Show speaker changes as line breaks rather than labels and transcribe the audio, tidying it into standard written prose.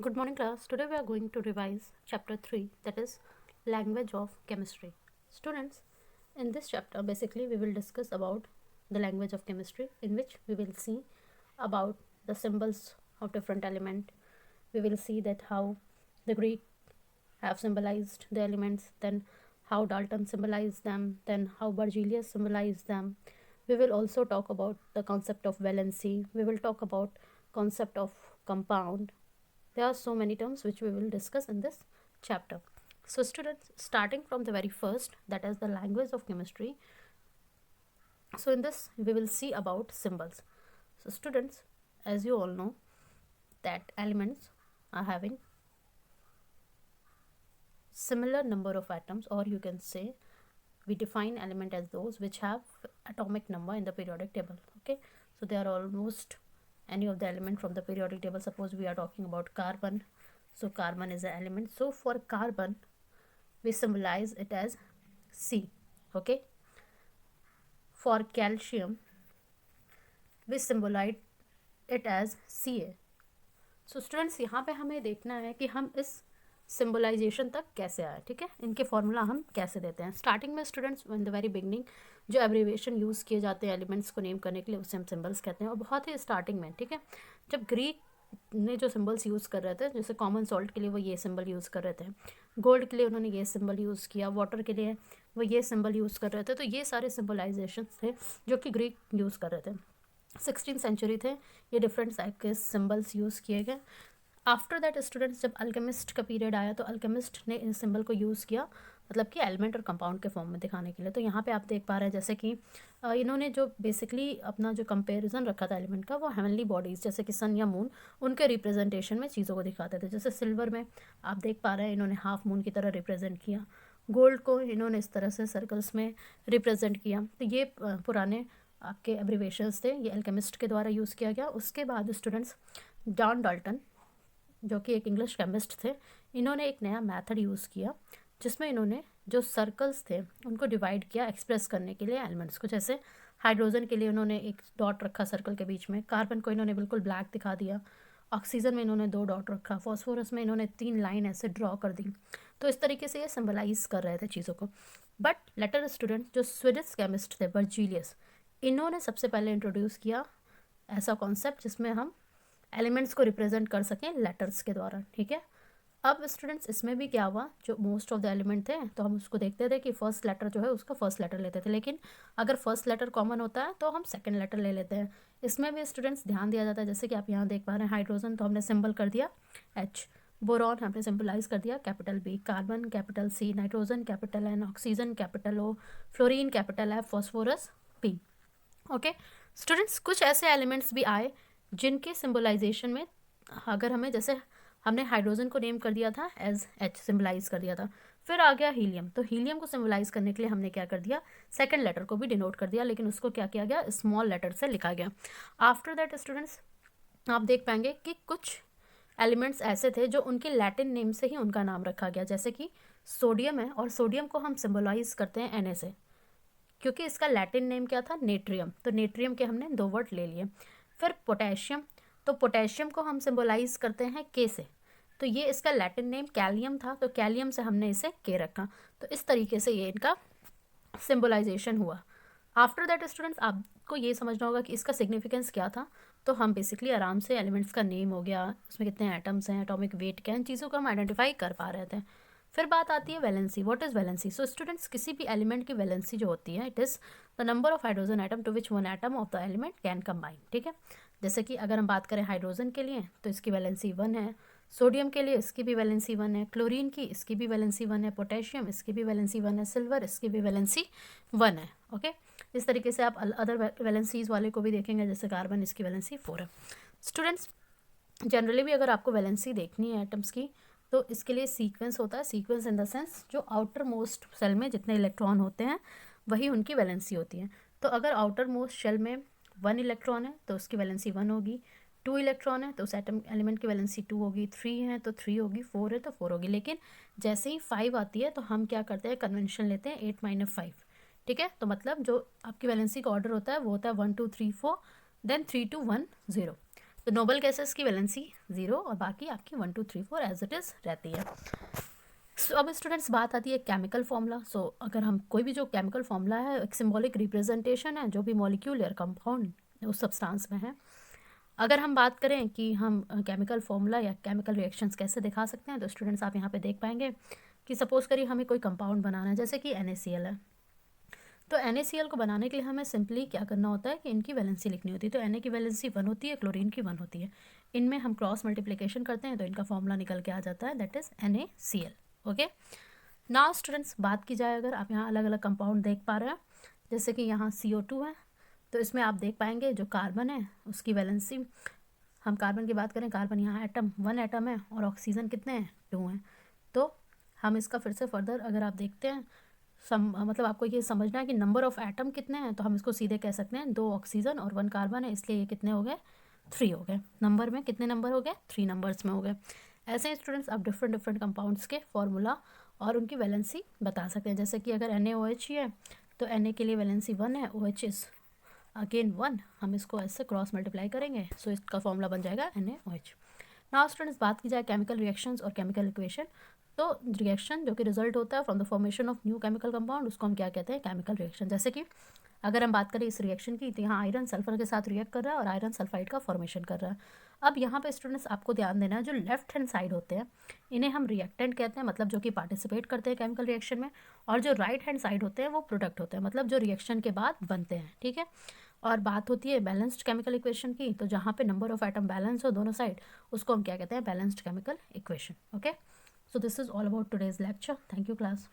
Good morning, class. Today we are going to revise chapter 3, that is language of chemistry. Students, in this chapter basically we will discuss about the language of chemistry, in which we will see about the symbols of different element. We will see that how the Greek have symbolized the elements, then how Dalton symbolized them, then how Berzelius symbolized them. We will also talk about the concept of valency. We will talk about concept of compound. There are so many terms which we will discuss in this chapter. So students, starting from the very first, that is the language of chemistry. So in this we will see about symbols. So students, as you all know that elements are having similar number of atoms, or you can say we define element as those which have atomic number in the periodic table. Okay, so they are almost any of the element from the periodic table. Suppose we are talking about carbon, so carbon is an element. So for carbon we symbolize it as C. Okay, for calcium we symbolize it as Ca. So students यहाँ पे हमें देखना है कि हम इस सिम्बलाइजेशन तक कैसे आए. ठीक है, इनके फॉर्मूला हम कैसे देते हैं. स्टार्टिंग में students in the very beginning जो एब्रीविएशन यूज़ किए जाते हैं एलिमेंट्स को नेम करने के लिए उसे हम सिम्बल्स कहते हैं. और बहुत ही स्टार्टिंग में, ठीक है, जब ग्रीक ने जो सिम्बल्स यूज़ कर रहे थे, जैसे कॉमन सॉल्ट के लिए वो ये सिंबल यूज़ कर रहे थे, गोल्ड के लिए उन्होंने ये सिंबल यूज़ किया, वाटर के लिए वो ये सिंबल यूज़ कर रहे थे. तो ये सारे सिम्बलाइजेशन थे जो कि ग्रीक यूज़ कर रहे थे. 16th सेंचुरी थे, ये डिफरेंट टाइप के सिंबल्स यूज़ किए गए. आफ्टर दैट स्टूडेंट्स जब अल्केमिस्ट का पीरियड आया तो अल्केमिस्ट ने इन सिंबल को यूज़ किया, मतलब कि एलिमेंट और कंपाउंड के फॉर्म में दिखाने के लिए. तो यहाँ पे आप देख पा रहे हैं जैसे कि इन्होंने जो बेसिकली अपना जो कंपैरिजन रखा था एलिमेंट का, वो हेवनली बॉडीज़ जैसे कि सन या मून, उनके रिप्रेजेंटेशन में चीज़ों को दिखाते थे. जैसे सिल्वर में आप देख पा रहे हैं इन्होंने हाफ मून की तरह रिप्रेजेंट किया, गोल्ड को इन्होंने इस तरह से सर्कल्स में रिप्रेजेंट किया. तो ये पुराने आपके एब्रीवेशंस थे, ये अल्केमिस्ट के द्वारा यूज़ किया गया. उसके बाद स्टूडेंट्स जॉन डाल्टन जो कि एक इंग्लिश केमिस्ट थे, इन्होंने एक नया मेथड यूज़ किया जिसमें इन्होंने जो सर्कल्स थे उनको डिवाइड किया एक्सप्रेस करने के लिए एलिमेंट्स को. जैसे हाइड्रोजन के लिए उन्होंने एक डॉट रखा सर्कल के बीच में, कार्बन को इन्होंने बिल्कुल ब्लैक दिखा दिया, ऑक्सीजन में इन्होंने 2 डॉट रखा, फॉस्फोरस में इन्होंने 3 लाइन ऐसे ड्रॉ कर दी. तो इस तरीके से ये सिम्बलाइज कर रहे थे चीज़ों को. बट लेटर स्टूडेंट जो स्वीडिश केमिस्ट थे बर्जीलियस, इन्होंने सबसे पहले इंट्रोड्यूस किया ऐसा कॉन्सेप्ट जिसमें हम एलिमेंट्स को रिप्रेजेंट कर सकें लेटर्स के द्वारा. ठीक है, अब स्टूडेंट्स इसमें भी क्या हुआ, जो मोस्ट ऑफ द एलिमेंट थे तो हम उसको देखते थे कि फर्स्ट लेटर जो है उसका फर्स्ट लेटर लेते थे, लेकिन अगर फर्स्ट लेटर कॉमन होता है तो हम सेकंड लेटर ले लेते हैं. इसमें भी स्टूडेंट्स ध्यान दिया जाता है. जैसे कि आप यहाँ देख पा रहे हैं हाइड्रोजन तो हमने सिंबल कर दिया H, बोरॉन हमने सिंबलाइज कर दिया capital B, carbon capital C, nitrogen capital N, oxygen capital O, fluorine capital F, phosphorus P. Okay students, कुछ ऐसे एलिमेंट्स भी आए जिनके सिंबलाइजेशन में अगर हमें, जैसे हमने हाइड्रोजन को नेम कर दिया था एज H, सिंबलाइज कर दिया था. फिर आ गया हीलियम, तो हीलियम को सिंबलाइज करने के लिए हमने क्या कर दिया, सेकंड लेटर को भी डिनोट कर दिया, लेकिन उसको क्या किया गया, स्मॉल लेटर से लिखा गया. आफ्टर दैट स्टूडेंट्स आप देख पाएंगे कि कुछ एलिमेंट्स ऐसे थे जो उनके लैटिन नेम से ही उनका नाम रखा गया. जैसे कि सोडियम है, और सोडियम को हम सिंबलाइज करते हैं Na से, क्योंकि इसका लैटिन नेम क्या था, नेट्रियम. तो नेट्रियम के हमने 2 वर्ड ले लिए. फिर पोटेशियम, तो पोटेशियम को हम सिंबलाइज करते हैं के से, तो ये इसका लैटिन नेम कैलियम था, तो कैलियम से हमने इसे के रखा. तो इस तरीके से ये इनका सिंबलाइजेशन हुआ. आफ्टर दैट स्टूडेंट्स आपको ये समझना होगा कि इसका सिग्निफिकेंस क्या था. तो हम बेसिकली आराम से एलिमेंट्स का नेम हो गया, उसमें कितने एटम्स हैं, एटॉमिक वेट क्या है, इन चीज़ों को हम आइडेंटिफाई कर पा रहे थे. फिर बात आती है valency. What is valency? So students, किसी भी एलिमेंट की वैलेंसी जो होती है, it is the number of hydrogen atom to which one atom of the element can combine. ठीक है, जैसे कि अगर हम बात करें हाइड्रोजन के लिए तो इसकी वैलेंसी 1 है, सोडियम के लिए इसकी भी वैलेंसी 1 है, क्लोरीन की इसकी भी वैलेंसी 1 है, पोटेशियम इसकी भी वैलेंसी 1 है, सिल्वर इसकी भी वैलेंसी 1 है. ओके, इस तरीके से आप अदर वैलेंसीज वाले को भी देखेंगे, जैसे कार्बन इसकी वैलेंसी 4 है. स्टूडेंट्स, जनरली भी अगर आपको वैलेंसी देखनी है एटम्स की तो इसके लिए सीक्वेंस होता है. सीक्वेंस इन द सेंस जो आउटर मोस्ट सेल में जितने इलेक्ट्रॉन होते हैं वही उनकी वैलेंसी होती है. तो अगर आउटर मोस्ट शेल में 1 इलेक्ट्रॉन है तो उसकी वैलेंसी 1 होगी, 2 इलेक्ट्रॉन है तो उस एटम एलिमेंट की वैलेंसी 2 होगी, 3 है तो 3 होगी, 4 है तो 4 होगी. लेकिन जैसे ही 5 आती है तो हम क्या करते हैं, कन्वेंशन लेते हैं 8 - 5. ठीक है, तो मतलब जो आपकी वैलेंसी का ऑर्डर होता है वो होता है 1 2 3 4, देन 3 2 1 0. तो नोबल गैसेस की वैलेंसी 0 और बाकी आपकी 1 2 3 4 एज इट इज़ रहती है। अब स्टूडेंट्स बात आती है केमिकल फॉर्मूला। अगर हम कोई भी जो केमिकल फॉर्मूला है एक सिंबॉलिक रिप्रेजेंटेशन है जो भी मॉलिक्यूल या कंपाउंड उस सब्सटेंस में है। अगर हम बात करें कि हम केमिकल फॉर्मूला या केमिकल रिएक्शंस कैसे दिखा सकते हैं, तो स्टूडेंट्स आप यहाँ पे देख पाएंगे कि सपोज करिए हमें कोई कंपाउंड बनाना है, जैसे कि NaCl है। तो NaCl को बनाने के लिए हमें सिंपली क्या करना होता है कि इनकी वैलेंसी लिखनी होती है। तो Na की वैलेंसी 1 होती है, क्लोरीन की 1 होती है। इनमें हम क्रॉस मल्टीप्लिकेशन करते हैं तो इनका फॉर्मूला निकल के आ जाता है, that is NaCl। Okay, now students बात की जाए, अगर आप यहाँ अलग अलग कंपाउंड देख पा रहे हैं, जैसे कि यहाँ CO2 है, तो इसमें आप देख पाएंगे जो कार्बन है उसकी वैलेंसी, हम कार्बन की बात करें, कार्बन यहाँ एटम 1 एटम है और ऑक्सीजन कितने हैं 2 हैं। तो हम इसका फिर से फर्दर अगर आप देखते हैं मतलब आपको ये समझना है कि नंबर ऑफ एटम कितने हैं, तो हम इसको सीधे कह सकते हैं 2 ऑक्सीजन और 1 कार्बन है, इसलिए ये कितने हो गए 3 हो गए। नंबर में कितने नंबर हो गए 3 नंबर्स में हो गए। ऐसे ही स्टूडेंट्स आप डिफरेंट डिफरेंट कंपाउंड्स के फॉर्मूला और उनकी वैलेंसी बता सकते हैं। जैसे कि अगर NaOH ही है तो Na के लिए वैलेंसी 1 है, OH इज़ अगेन 1, हम इसको ऐसे क्रॉस मल्टीप्लाई करेंगे, सो इसका फॉर्मूला बन जाएगा NaOH। नाउ स्टूडेंट्स बात की जाए केमिकल रिएक्शंस और केमिकल इक्वेशन, तो रिएक्शन जो कि रिजल्ट होता है from the formation of new chemical compound, उसको हम क्या कहते हैं केमिकल रिएक्शन। जैसे कि अगर हम बात करें इस रिएक्शन की, तो यहाँ आयरन सल्फर के साथ रिएक्ट कर रहा है और आयरन सल्फाइड का फॉर्मेशन कर रहा है। अब यहाँ पे स्टूडेंट्स आपको ध्यान देना है, जो लेफ्ट हैंड साइड होते हैं इन्हें हम रिएक्टेंट कहते हैं, मतलब जो कि पार्टिसिपेट करते हैं केमिकल रिएक्शन में, और जो राइट हैंड साइड होते हैं वो प्रोडक्ट होते हैं, मतलब जो रिएक्शन के बाद बनते हैं। ठीक है, और बात होती है बैलेंस्ड केमिकल इक्वेशन की, तो जहाँ पे नंबर ऑफ एटम बैलेंस हो दोनों साइड, उसको हम क्या कहते हैं balanced chemical equation. Okay, so this is all about today's lecture. Thank you class.